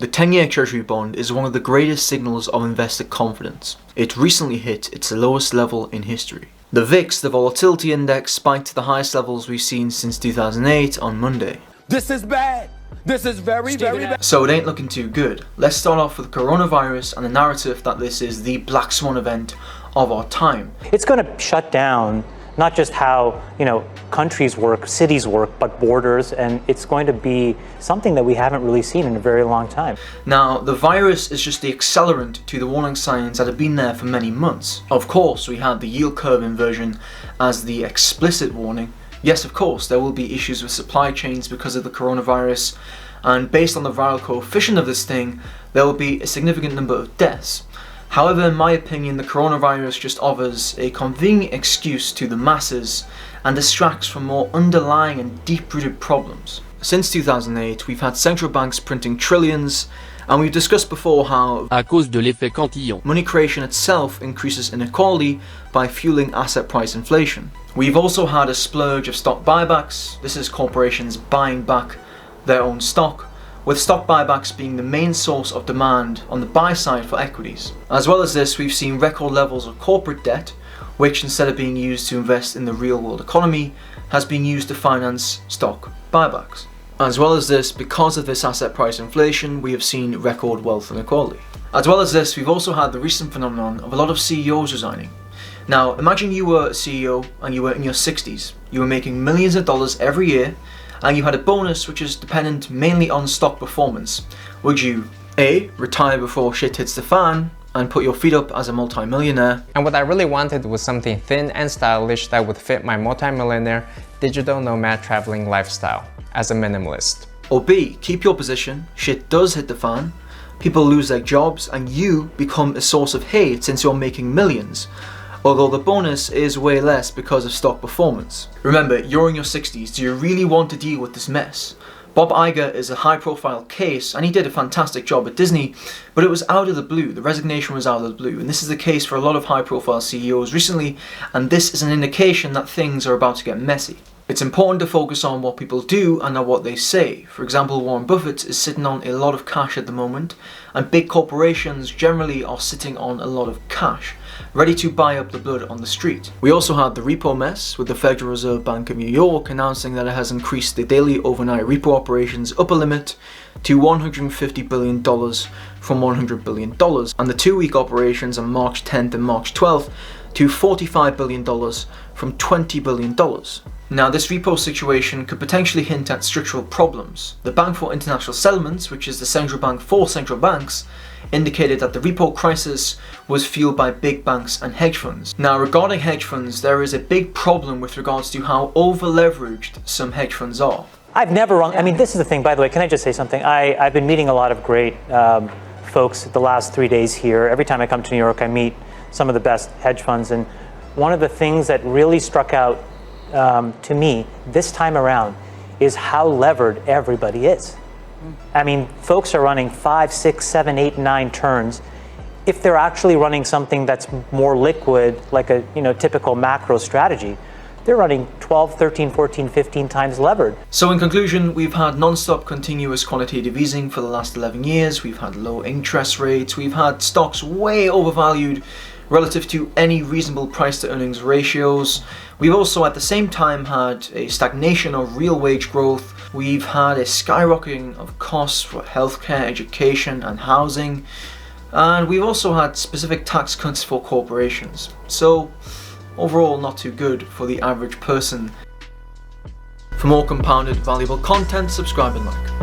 The 10-year Treasury bond is one of the greatest signals of investor confidence. It recently hit its lowest level in history. The VIX, the volatility index, spiked to the highest levels we've seen since 2008 on Monday. This is bad. This is very bad. So it ain't looking too good. Let's start off with coronavirus and the narrative that this is the Black Swan event of our time. It's going to shut down not just how, countries work, cities work, but borders, and it's going to be something that we haven't really seen in a very long time. Now, the virus is just the accelerant to the warning signs that have been there for many months. Of course, we had the yield curve inversion as the explicit warning. Yes, of course, there will be issues with supply chains because of the coronavirus, and based on the viral coefficient of this thing, there will be a significant number of deaths. However, in my opinion, the coronavirus just offers a convenient excuse to the masses and distracts from more underlying and deep-rooted problems. Since 2008, we've had central banks printing trillions, and we've discussed before how à cause de l'effet cantillon, money creation itself increases inequality by fueling asset price inflation. We've also had a splurge of stock buybacks. This is corporations buying back their own stock, with stock buybacks being the main source of demand on the buy side for equities. As well as this, we've seen record levels of corporate debt, which instead of being used to invest in the real world economy, has been used to finance stock buybacks. As well as this, because of this asset price inflation, we have seen record wealth inequality. As well as this, we've also had the recent phenomenon of a lot of CEOs resigning. Now, imagine you were a CEO and you were in your 60s. You were making millions of dollars every year, and you had a bonus which is dependent mainly on stock performance. Would you A, retire before shit hits the fan and put your feet up as a multi-millionaire? And what I really wanted was something thin and stylish that would fit my multi-millionaire digital nomad traveling lifestyle as a minimalist. Or B, keep your position, shit does hit the fan, people lose their jobs, and you become a source of hate since you're making millions, although the bonus is way less because of stock performance. Remember, you're in your 60s, do you really want to deal with this mess? Bob Iger is a high-profile case, and he did a fantastic job at Disney, but it was out of the blue. The resignation was out of the blue, and this is the case for a lot of high-profile CEOs recently, and this is an indication that things are about to get messy. It's important to focus on what people do and not what they say. For example, Warren Buffett is sitting on a lot of cash at the moment, and big corporations generally are sitting on a lot of cash, ready to buy up the blood on the street. We also had the repo mess, with the Federal Reserve Bank of New York announcing that it has increased the daily overnight repo operations upper limit to $150 billion from $100 billion, and the 2-week operations on March 10th and March 12th to $45 billion from $20 billion. Now, this repo situation could potentially hint at structural problems. The Bank for International Settlements, which is the central bank for central banks, indicated that the repo crisis was fueled by big banks and hedge funds. Now, regarding hedge funds, there is a big problem with regards to how over-leveraged some hedge funds are. I've never run, this is the thing, by the way, can I just say something? I've been meeting a lot of great folks the last 3 days here. Every time I come to New York, I meet some of the best hedge funds, and one of the things that really struck out to me this time around is how levered everybody is. Folks are running 5, 6, 7, 8, 9 turns. If they're actually running something that's more liquid, like a typical macro strategy, they're running 12, 13, 14, 15 times levered. So in conclusion, we've had non-stop continuous quantitative easing for the last 11 years, we've had low interest rates, we've had stocks way overvalued relative to any reasonable price to earnings ratios. We've also at the same time had a stagnation of real wage growth. We've had a skyrocketing of costs for healthcare, education and housing. And we've also had specific tax cuts for corporations. So overall, not too good for the average person. For more compounded valuable content, subscribe and like.